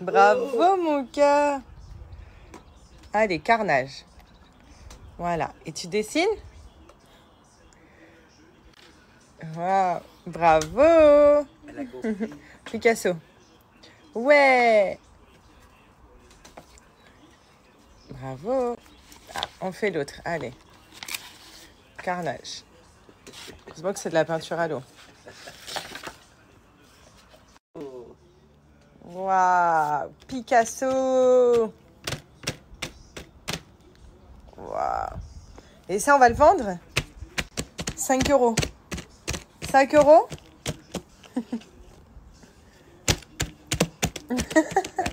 Bravo mon cœur. Allez, carnage. Voilà. Et tu dessines? Wow. Bravo. Picasso. Ouais. Bravo. Ah, on fait l'autre. Allez. Carnage. Je vois que c'est de la peinture à l'eau. Waouh. Picasso. Waouh. Et ça, on va le vendre 5 euros. 5 euros. Bah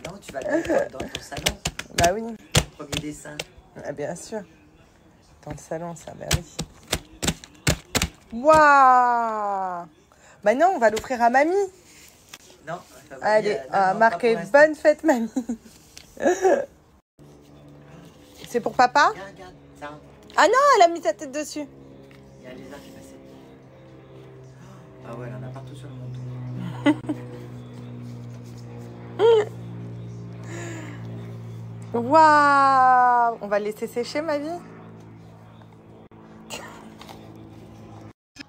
non, tu vas le mettre dans ton salon. Bah oui. Premier dessin. Ah, bien sûr. Dans le salon, ça, bah oui. Waouh. Maintenant, on va l'offrir à mamie. Non, Allez, non, marqué bonne fête, mamie. C'est pour papa? Regarde, ça. Ah non, elle a mis sa tête dessus. Il y a un lézard qui est passé. Ah ouais, elle en a partout sur le menton. Waouh. On va le laisser sécher, ma vie.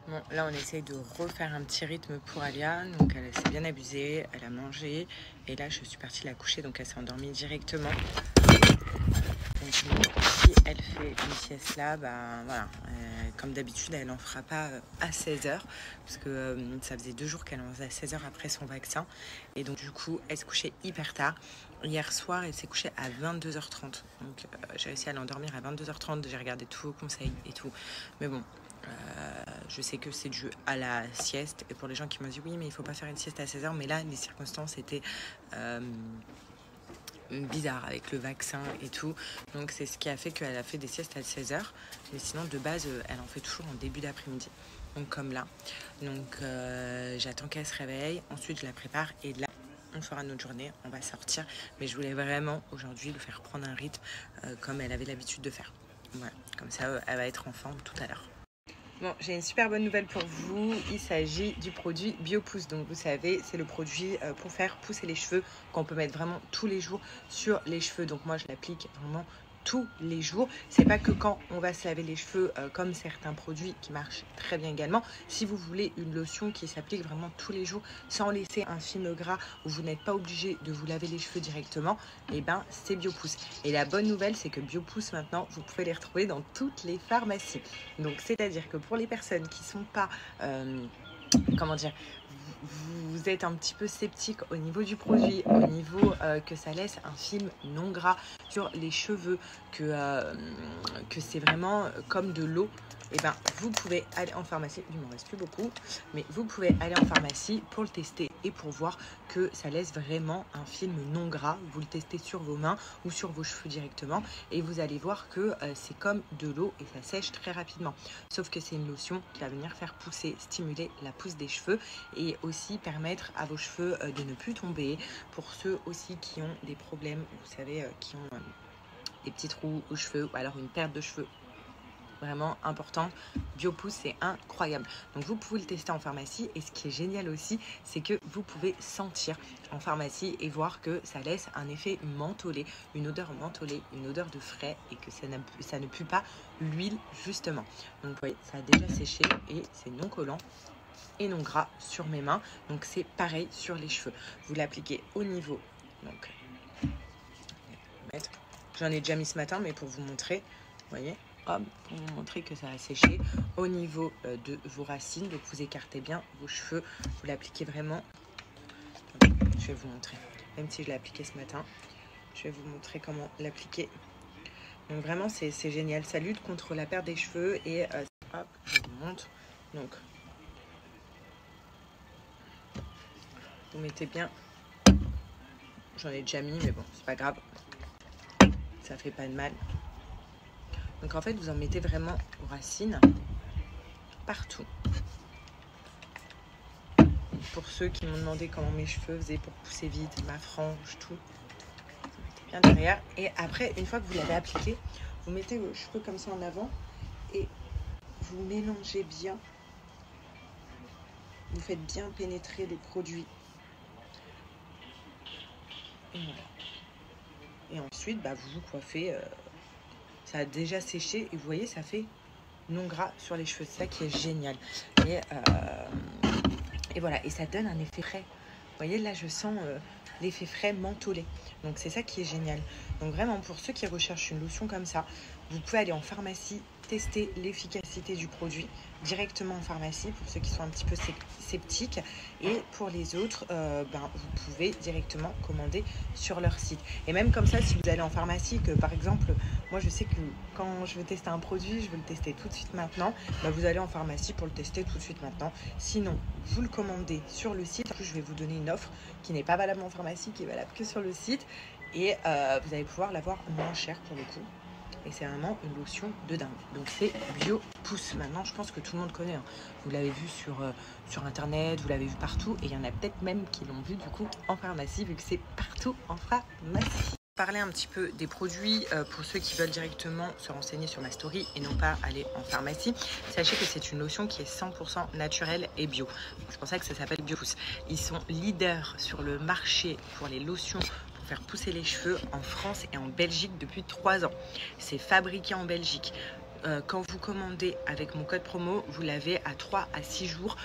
Bon, là, on essaye de refaire un petit rythme pour Alia. Donc, elle s'est bien abusée, elle a mangé. Et là, je suis partie la coucher, donc elle s'est endormie directement. Donc, si elle fait une sieste là, bah voilà, comme d'habitude, elle n'en fera pas à 16h. Parce que ça faisait 2 jours qu'elle en faisait à 16h après son vaccin. Et donc, du coup, elle se couchait hyper tard. Hier soir, elle s'est couchée à 22h30. Donc, j'ai réussi à l'endormir à 22h30. J'ai regardé tous vos conseils et tout. Mais bon. Je sais que c'est dû à la sieste. Et pour les gens qui m'ont dit oui, mais il faut pas faire une sieste à 16h. Mais là, les circonstances étaient bizarres avec le vaccin et tout. Donc, c'est ce qui a fait qu'elle a fait des siestes à 16h. Mais sinon, de base, elle en fait toujours en début d'après-midi. Donc, comme là. Donc, j'attends qu'elle se réveille. Ensuite, je la prépare. Et là, on fera notre journée. On va sortir. Mais je voulais vraiment, aujourd'hui, lui faire prendre un rythme comme elle avait l'habitude de faire. Voilà. Comme ça, elle va être en forme tout à l'heure. Bon, j'ai une super bonne nouvelle pour vous. Il s'agit du produit BioPousse. Donc, vous savez, c'est le produit pour faire pousser les cheveux qu'on peut mettre vraiment tous les jours sur les cheveux. Donc, moi, je l'applique vraiment tous les jours. C'est pas que quand on va se laver les cheveux comme certains produits qui marchent très bien également. Si vous voulez une lotion qui s'applique vraiment tous les jours sans laisser un film gras où vous n'êtes pas obligé de vous laver les cheveux directement, et ben c'est BioPousse. Et la bonne nouvelle, c'est que BioPousse maintenant, vous pouvez les retrouver dans toutes les pharmacies. Donc c'est-à-dire que pour les personnes qui sont pas comment dire, vous êtes un petit peu sceptique au niveau du produit, au niveau que ça laisse un film non gras sur les cheveux, que c'est vraiment comme de l'eau, et ben vous pouvez aller en pharmacie, il ne m'en reste plus beaucoup, mais vous pouvez aller en pharmacie pour le tester et pour voir que ça laisse vraiment un film non gras. Vous le testez sur vos mains ou sur vos cheveux directement et vous allez voir que c'est comme de l'eau et ça sèche très rapidement. Sauf que c'est une lotion qui va venir faire pousser, stimuler la pousse des cheveux et aussi permettre à vos cheveux de ne plus tomber. Pour ceux aussi qui ont des problèmes, vous savez, qui ont des petits trous aux cheveux ou alors une perte de cheveux vraiment important, BioPousse, c'est incroyable. Donc vous pouvez le tester en pharmacie et ce qui est génial aussi, c'est que vous pouvez sentir en pharmacie et voir que ça laisse un effet mentholé, une odeur mentholée, une odeur de frais et que ça ne pue pas l'huile justement. Donc vous voyez, ça a déjà séché et c'est non collant et non gras sur mes mains. Donc c'est pareil sur les cheveux. Vous l'appliquez au niveau, donc j'en ai déjà mis ce matin, mais pour vous montrer, vous voyez, hop, pour vous montrer que ça a séché au niveau de vos racines. Donc vous écartez bien vos cheveux, vous l'appliquez vraiment. Je vais vous montrer, même si je l'ai appliqué ce matin, je vais vous montrer comment l'appliquer. Donc vraiment c'est génial, ça lutte contre la perte des cheveux et hop, je vous montre. Donc vous mettez bien, j'en ai déjà mis mais bon c'est pas grave, ça fait pas de mal. Donc en fait vous en mettez vraiment aux racines, partout. Pour ceux qui m'ont demandé comment mes cheveux faisaient pour pousser vite, ma frange, tout, vous mettez bien derrière. Et après, une fois que vous l'avez appliqué, vous mettez vos cheveux comme ça en avant et vous mélangez bien. Vous faites bien pénétrer les produits. Et Et ensuite, bah, vous vous coiffez. Ça a déjà séché et vous voyez, ça fait non gras sur les cheveux. C'est ça qui est génial. Et voilà, et ça donne un effet frais. Vous voyez, là, je sens l'effet frais mentholé. Donc, c'est ça qui est génial. Donc, vraiment, pour ceux qui recherchent une lotion comme ça, vous pouvez aller en pharmacie, tester l'efficacité du produit directement en pharmacie pour ceux qui sont un petit peu sceptiques. Et pour les autres, vous pouvez directement commander sur leur site. Et même comme ça, si vous allez en pharmacie, que par exemple, moi je sais que quand je veux tester un produit, je veux le tester tout de suite maintenant, vous allez en pharmacie pour le tester tout de suite maintenant. Sinon, vous le commandez sur le site. En plus, je vais vous donner une offre qui n'est pas valable en pharmacie, qui est valable que sur le site. Et vous allez pouvoir l'avoir moins cher pour le coup. Et c'est vraiment une lotion de dingue. Donc c'est Bio Pousse. Maintenant, je pense que tout le monde connaît. Hein. Vous l'avez vu sur Internet, vous l'avez vu partout. Et il y en a peut-être même qui l'ont vu du coup en pharmacie, vu que c'est partout en pharmacie. Parler un petit peu des produits pour ceux qui veulent directement se renseigner sur ma story et non pas aller en pharmacie. Sachez que c'est une lotion qui est 100% naturelle et bio. C'est pour ça que ça s'appelle Bio Pousse. Ils sont leaders sur le marché pour les lotions faire pousser les cheveux en France et en Belgique depuis 3 ans. C'est fabriqué en Belgique. Quand vous commandez avec mon code promo, vous l'avez à 3 à 6 jours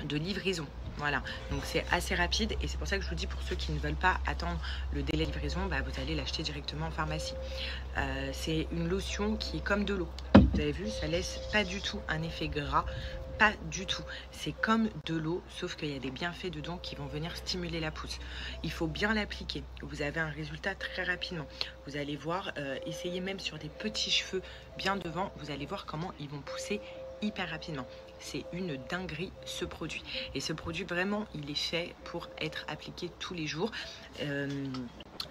de livraison. Voilà, donc c'est assez rapide et c'est pour ça que je vous dis, pour ceux qui ne veulent pas attendre le délai de livraison, vous allez l'acheter directement en pharmacie. C'est une lotion qui est comme de l'eau. Vous avez vu, ça laisse pas du tout un effet gras. Pas du tout, c'est comme de l'eau, sauf qu'il y a des bienfaits dedans qui vont venir stimuler la pousse. Il faut bien l'appliquer, vous avez un résultat très rapidement. Vous allez voir, essayez même sur des petits cheveux bien devant, vous allez voir comment ils vont pousser hyper rapidement. C'est une dinguerie ce produit. Et ce produit vraiment, il est fait pour être appliqué tous les jours.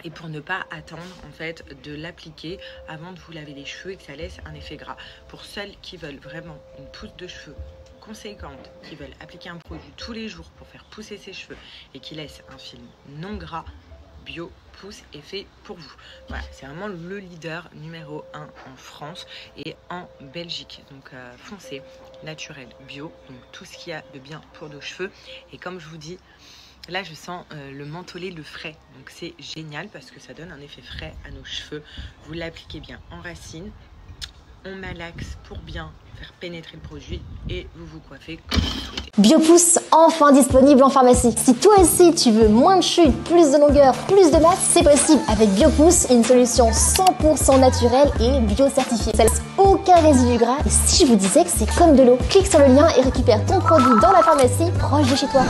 Et pour ne pas attendre en fait de l'appliquer avant de vous laver les cheveux et que ça laisse un effet gras. Pour celles qui veulent vraiment une pousse de cheveux conséquentes, qui veulent appliquer un produit tous les jours pour faire pousser ses cheveux et qui laisse un film non gras, Bio Pousse est fait pour vous. Voilà, c'est vraiment le leader numéro 1 en France et en Belgique. Donc foncez, naturel, bio, donc tout ce qu'il y a de bien pour nos cheveux. Et comme je vous dis, là je sens le mentholé, le frais. Donc c'est génial parce que ça donne un effet frais à nos cheveux. Vous l'appliquez bien en racine. On malaxe pour bien faire pénétrer le produit et vous vous coiffez comme vous souhaitez. Bio Pousse, enfin disponible en pharmacie. Si toi aussi tu veux moins de chute, plus de longueur, plus de masse, c'est possible avec Bio Pousse, une solution 100% naturelle et bio-certifiée. Ça laisse aucun résidu gras. Et si je vous disais que c'est comme de l'eau, clique sur le lien et récupère ton produit dans la pharmacie proche de chez toi.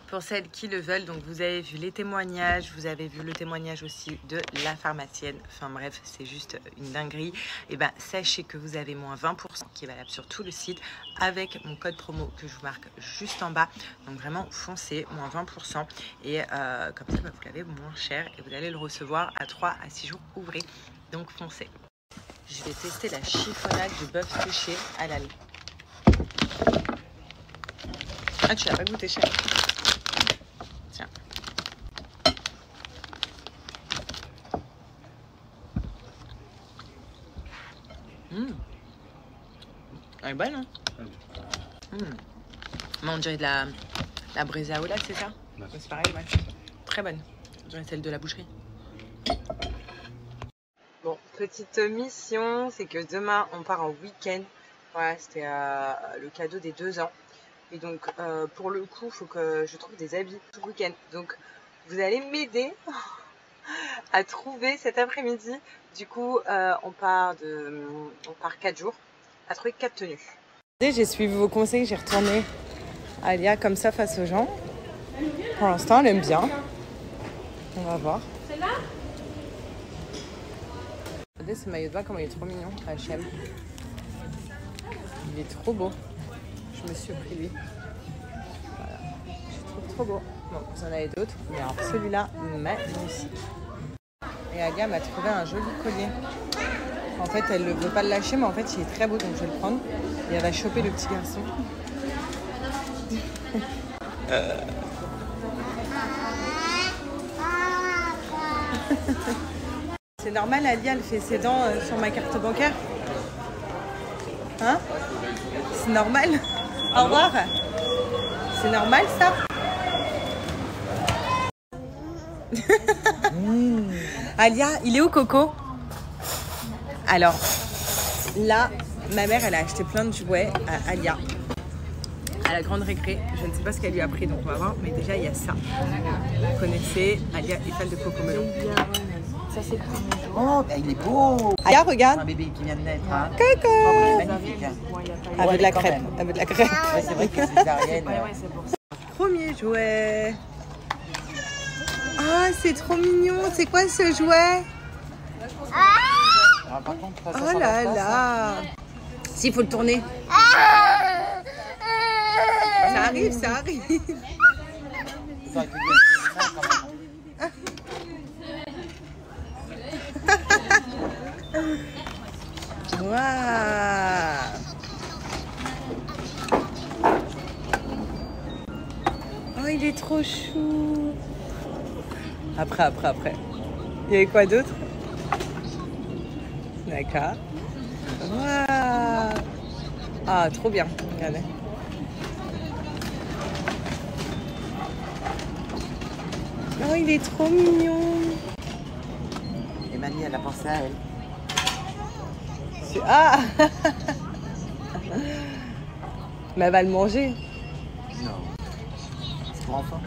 Pour celles qui le veulent, donc vous avez vu les témoignages, vous avez vu le témoignage aussi de la pharmacienne. Enfin bref, c'est juste une dinguerie. Et sachez que vous avez moins 20% qui est valable sur tout le site avec mon code promo que je vous marque juste en bas. Donc vraiment foncez, moins 20%. Et comme ça, vous l'avez moins cher et vous allez le recevoir à 3 à 6 jours ouvrés. Donc foncez. Je vais tester la chiffonnade de bœuf séché à l'ail. Ah, tu l'as pas goûté, cher. Elle est bonne, hein. Mais on dirait de la bresaola, c'est ça? Ouais. C'est pareil, ouais. Très bonne. On dirait celle de la boucherie. Bon, petite mission, c'est que demain, on part en week-end. Voilà, c'était le cadeau des 2 ans. Et donc, pour le coup, il faut que je trouve des habits tout le week-end. Donc, vous allez m'aider à trouver cet après-midi. Du coup, on part 4 jours. À trouver 4 tenues. J'ai suivi vos conseils, j'ai retourné Alia comme ça face aux gens. Pour l'instant, elle aime bien. On va voir. C'est là. Regardez ce maillot de bain, comment il est trop mignon à H&M. Il est trop beau. Je me suis pris lui. Voilà. Je trouve trop beau. Bon, vous en avez d'autres, mais alors celui-là, magnifique. Et Alia m'a trouvé un joli collier. En fait, elle ne veut pas le lâcher, mais en fait, il est très beau, donc je vais le prendre. Et elle va choper le petit garçon. C'est normal, Alia, elle fait ses dents sur ma carte bancaire? Hein? C'est normal? Au revoir. C'est normal ça? Alia, il est où Coco? Alors, là, ma mère, elle a acheté plein de jouets à Alia. À la grande récré, je ne sais pas ce qu'elle lui a pris, donc on va voir. Mais déjà, il y a ça. Vous connaissez, Alia est fan de Cocomelon. Ça, c'est Oh, bah, il est beau. Alia, regarde. Un bébé qui vient de naître. Hein. Coco. Oh, il est magnifique. Elle veut de la quand crêpe. même. Elle veut de la crêpe. Ouais, c'est vrai que c'est césarienne. Premier jouet. Ah, c'est trop mignon. C'est quoi ce jouet? Alors, par contre, ça Oh là là. S'il faut le tourner. Ça arrive, ça arrive. Ça aurait pu être ça, quand même. Waouh. Oh, il est trop chou. Après. Il y avait quoi d'autre? D'accord. Waouh. Ah, trop bien. Regardez. Oh, il est trop mignon. Et mamie, elle a pensé à elle. Ah. Mais elle va le manger. Non. C'est pour enfants.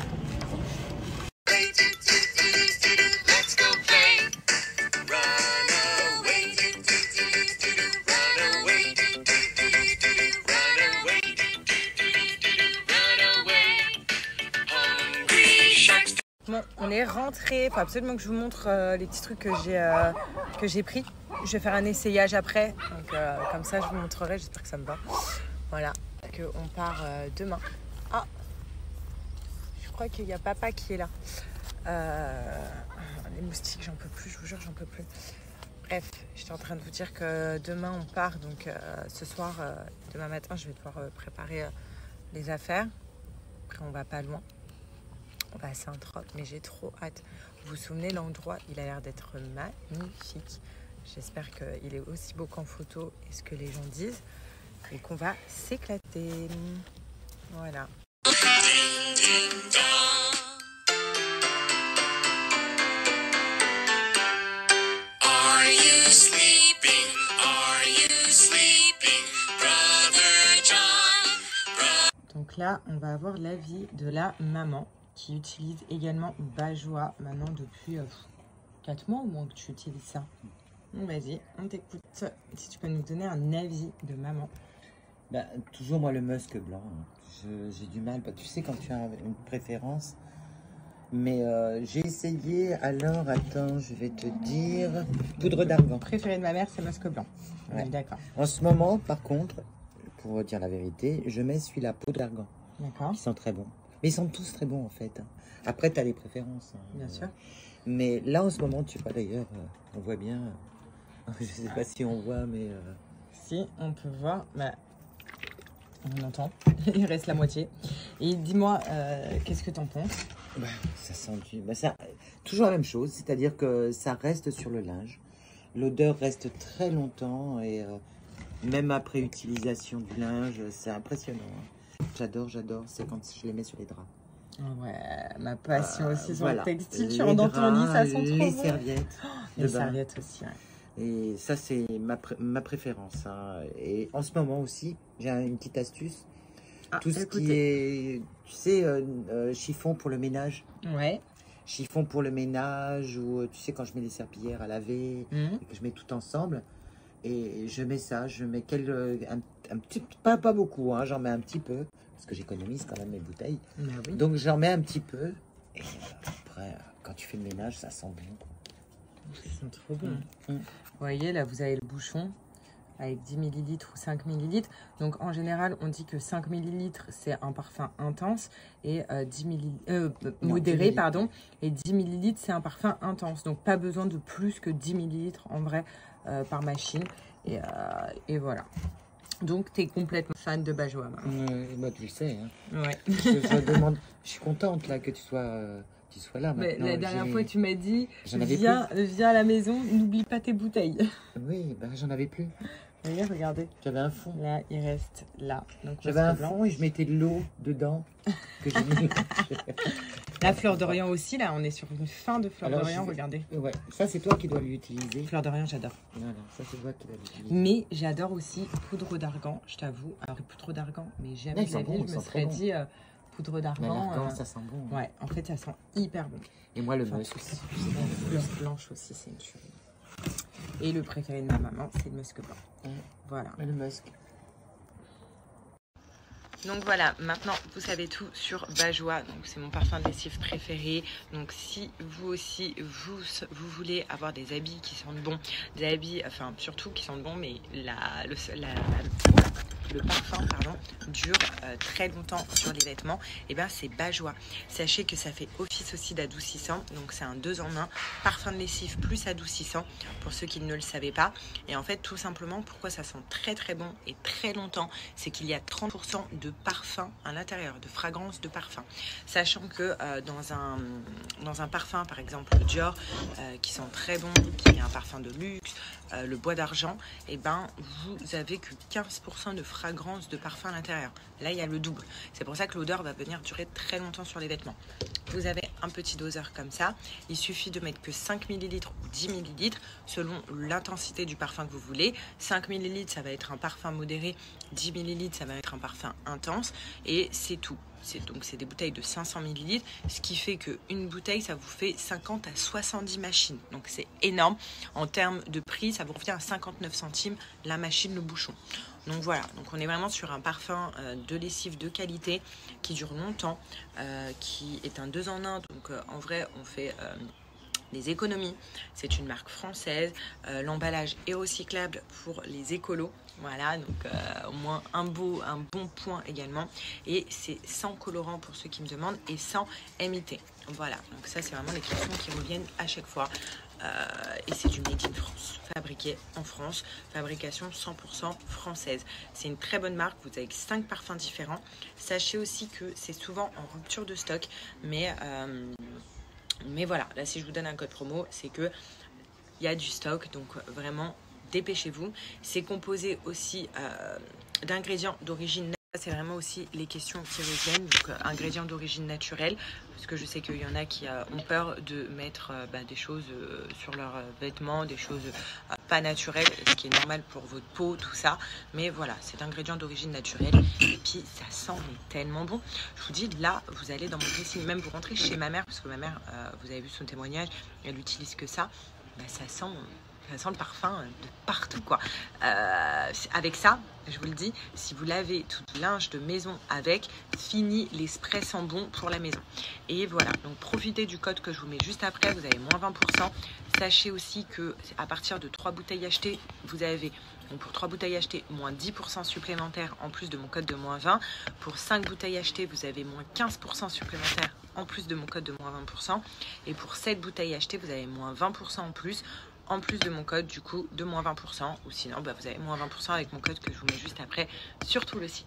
Bon, on est rentré. Faut absolument que je vous montre les petits trucs que j'ai pris. Je vais faire un essayage après. Donc comme ça, je vous montrerai. J'espère que ça me va. Voilà. On part demain. Ah, je crois qu'il y a papa qui est là. Les moustiques, j'en peux plus. Je vous jure, j'en peux plus. Bref, j'étais en train de vous dire que demain on part. Donc ce soir, demain matin, je vais devoir préparer les affaires. Après, on va pas loin. On va à Saint-Trope, mais j'ai trop hâte. Vous vous souvenez, l'endroit, il a l'air d'être magnifique. J'espère qu'il est aussi beau qu'en photo et ce que les gens disent. Et qu'on va s'éclater. Voilà. Are you sleeping? Are you sleeping, Brother John? Donc là, on va avoir l'avis de la maman qui utilise également Bajoa maintenant depuis 4 mois au moins que tu utilises ça. Donc vas-y, on t'écoute. Si tu peux nous donner un avis de maman. Bah, toujours moi le musc blanc. J'ai du mal. Bah, tu sais quand tu as une préférence. Mais j'ai essayé. Alors attends, je vais te dire poudre d'argan. Préféré de ma mère, c'est musc blanc. Ouais. D'accord. En ce moment, par contre, pour dire la vérité, je mets celui-là poudre d'argan. D'accord. Ils sont très bons. Mais ils sont tous très bons en fait. Après, tu as les préférences. Bien sûr. Mais là en ce moment, tu vois d'ailleurs, on voit bien. Je sais pas si on voit, mais Si, on peut voir. Bah, on entend. Il reste la moitié. Et dis-moi, qu'est-ce que t'en penses? bah, ça sent du. Bah, ça, toujours la même chose, c'est-à-dire que ça reste sur le linge. L'odeur reste très longtemps et même après utilisation du linge, c'est impressionnant. Hein. J'adore. C'est quand je les mets sur les draps. Ouais, ma passion aussi sur Voilà. le textile. Tu Les rentres dans ton lit, ça draps, sent trop les bon. serviettes. Les de bain. serviettes aussi, ouais. Et ça, c'est ma préférence. Hein. Et en ce moment aussi, j'ai une petite astuce. Ah, Tout ce écoutez. qui est, tu sais, chiffon pour le ménage. Ouais. Chiffon pour le ménage ou, tu sais, quand je mets les serpillères à laver Mhm. et que je mets tout ensemble. Et je mets ça, je mets un petit, pas beaucoup, hein, j'en mets un petit peu. Parce que j'économise quand même mes bouteilles. Bah oui. Donc j'en mets un petit peu. Et après, quand tu fais le ménage, ça sent bon. Quoi. Ils sont trop bons. Mm. Vous voyez, là, vous avez le bouchon avec 10 ml ou 5 ml. Donc, en général, on dit que 5 ml, c'est un parfum intense et 10 ml, modéré, 10 pardon. Et 10 ml, c'est un parfum intense. Donc, pas besoin de plus que 10 ml en vrai par machine. Et voilà. Donc, tu es complètement fan de Bajoa. Moi, tu le sais. Hein. Ouais. Je suis contente là que tu sois là Mais maintenant. la dernière fois, tu m'as dit, J'en avais viens à la maison, n'oublie pas tes bouteilles. Oui, ben, j'en avais plus. Vous voyez, regardez. J'avais un fond. Là, il reste là. Donc, J'avais un masque blanc. fond et je mettais de l'eau dedans. Que j'ai mis. La fleur d'Orient aussi, là, on est sur une fin de fleur Alors, d'Orient, je- regardez. Ouais, ça c'est toi qui dois l'utiliser. Fleur d'Orient, j'adore. Voilà, ça c'est toi qui dois l'utiliser. Mais j'adore aussi poudre d'argan, je t'avoue. Alors, poudre d'argan, mais jamais ils de la sont bons, vie, ils je me sont serais très bons. dit poudre Mais d'argan. l'argan, ça sent bon. Ouais, en fait, ça sent hyper bon. Et moi le Enfin, musk aussi. La fleur blanche aussi, c'est une tuerie. Et le préféré de ma maman, c'est le musc blanc. Ouais. Voilà. Le musk. Donc voilà, maintenant vous savez tout sur Bajoua, donc c'est mon parfum de lessive préféré. Donc si vous aussi vous voulez avoir des habits qui sentent bon, des habits, enfin surtout qui sentent bon, mais le parfum dure très longtemps sur les vêtements, et ben c'est Bajoua. Sachez que ça fait office aussi d'adoucissant, donc c'est un 2 en 1, parfum de lessive plus adoucissant pour ceux qui ne le savaient pas. Et en fait tout simplement pourquoi ça sent très très bon et très longtemps, c'est qu'il y a 30% de parfum à l'intérieur, de fragrance de parfum. Sachant que dans un parfum par exemple Dior qui sent très bon, qui est un parfum de luxe, le bois d'argent, et ben vous avez que 15% de fragrance de parfum à l'intérieur. Là il y a le double. C'est pour ça que l'odeur va venir durer très longtemps sur les vêtements. Vous avez un petit doseur comme ça. Il suffit de mettre que 5 ml ou 10 ml selon l'intensité du parfum que vous voulez. 5 ml ça va être un parfum modéré, 10 ml ça va être un parfum intense, et c'est tout. C'est des bouteilles de 500 ml, ce qui fait qu'une bouteille, ça vous fait 50 à 70 machines. Donc c'est énorme. En termes de prix, ça vous revient à 59 centimes la machine, le bouchon. Donc voilà, donc on est vraiment sur un parfum de lessive de qualité qui dure longtemps, qui est un 2 en 1. Donc en vrai, on fait des économies. C'est une marque française. L'emballage est recyclable pour les écolos. Voilà, donc au moins un bon point également. Et c'est sans colorant pour ceux qui me demandent et sans MIT. Voilà, donc ça c'est vraiment les questions qui reviennent à chaque fois. Et c'est du Made in France, fabriqué en France, fabrication 100% française. C'est une très bonne marque, vous avez 5 parfums différents. Sachez aussi que c'est souvent en rupture de stock, mais voilà, là si je vous donne un code promo, c'est que il y a du stock, donc vraiment dépêchez-vous. C'est composé aussi d'ingrédients d'origine naturelle. C'est vraiment aussi les questions qui reviennent, donc ingrédients d'origine naturelle, parce que je sais qu'il y en a qui ont peur de mettre des choses sur leurs vêtements, des choses pas naturelles, ce qui est normal pour votre peau, tout ça. Mais voilà, c'est d'ingrédients d'origine naturelle, et puis ça sent mais tellement bon. Je vous dis, là, vous allez dans mon dressing, même vous rentrez chez ma mère, parce que ma mère, vous avez vu son témoignage, elle utilise que ça, ça sent le parfum de partout, quoi. Avec ça, je vous le dis, si vous lavez tout le linge de maison avec, fini les sprays sent bon pour la maison. Et voilà, donc profitez du code que je vous mets juste après, vous avez moins 20%. Sachez aussi que à partir de 3 bouteilles achetées, vous avez, donc pour 3 bouteilles achetées, moins 10% supplémentaires en plus de mon code de moins 20. Pour 5 bouteilles achetées, vous avez moins 15% supplémentaires en plus de mon code de moins 20%. Et pour 7 bouteilles achetées, vous avez moins 20% en plus de mon code du coup de moins 20%, ou sinon vous avez moins 20% avec mon code que je vous mets juste après sur tout le site.